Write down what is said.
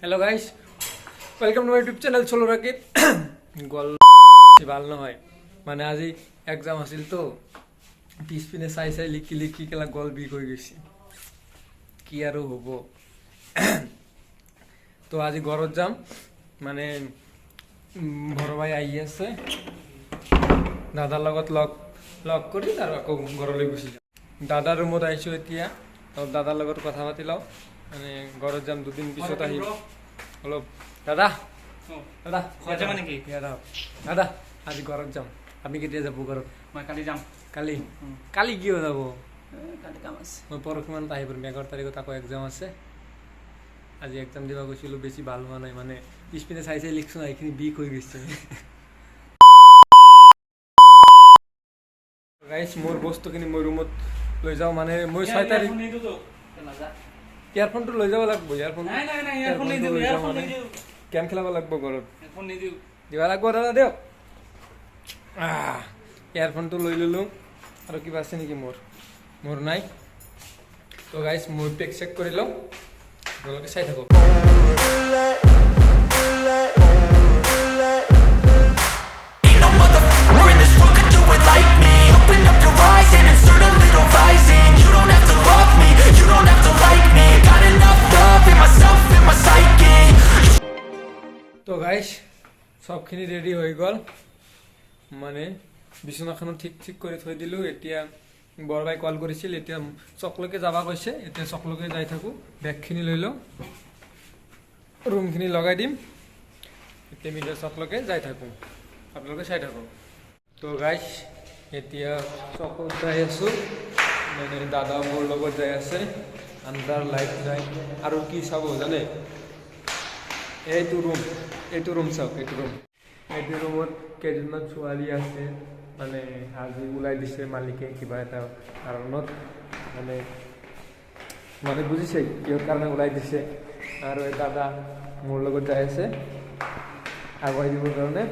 hello guys welcome to my YouTube channel चलो राखी गल ভাল নহয় মানে আজি एग्जाम আছিল তো পিছপিনে চাই চাই লিখি লিখি কেলা গল বিক হৈ গৈছে কি আৰু হ'ব তো আজি ঘৰত যাম মানে বড় ভাই আহি আছে দাদাৰ লগত লগ কৰি আৰু আকৌ ঘৰলৈ গুচি যাম দাদাৰ ৰুমত আহিছো এতিয়া তো দাদাৰ লগত কথা পাতি লও মানে ঘৰত যাম দুদিন পিছত আহিম অলপ দাদা দাদা খোজা মানে কি দাদা আজি ঘৰত যাম আপনি কেতিয়া যাব ঘৰত মই কালি যাম কালি কালি কিয় যাব কালি কাম আছে মই পৰক্ষমান আহিব 11 তাৰিখত আকৌ এক্সাম আছে আজি এক্সাম দিবা গৈছিলো বেছি ভাল হোৱা নাই মানে পিছপিনে চাই চাই লিখছো না এইখিনি বিক হৈ গৈছে গাইস মোৰ বস্তুখিনি মই ৰুমত লৈ যাও মানে মই 6 তাৰিখ ইয়াৰফোনটো লৈ যাব লাগিব ইয়াৰফোন নাই নাই নাই ইয়াৰফোন নিদিও ইয়াৰফোন নিদিও গেম খেলাব লাগিব ঘৰত ইয়াৰফোন নিদিও দিবা লাগিব দাদা দিয়ক ইয়াৰফোনটো লৈ ললো আৰু কিবা আছে নেকি মোৰ নাই তো গাইস মই পেক চেক কৰি লও আপোনালোকে চাই থাকক তো গাইস সবখিনি রেডি হয়ে গেল মানে বিছনাখন ঠিক করে থৈ দিলো এতিয়া বড় ভাই কল কৰিছিল এতিয়া চকলৈকে যাবা কৈছে এতিয়া চকলৈকে যাই থাকো ব্যাগখিনি লৈ লও ৰুমখিনি লগাই দিম এতিয়া মিডিয়া চকলৈকে যাই থাকো আপোনালোকে চাই থাকক তো গাইস এতিয়া চকত যাই আছো মানে দাদা মোৰ লগত যাই আছে আন্দাৰ লাইট যায় আৰু কি চাব জানে এইটো ৰুম চাওক এইটো ৰুমত কেইজনমান ছোৱালী আছে মানে আজি ওলাই দিছে মালিকে কিবা এটা কাৰণত মানে বুজিছে কিহৰ কাৰণে ওলাই দিছে আৰু এই দাদা মোৰ লগত যাই আছে আগুৱাই দিবৰ কাৰণে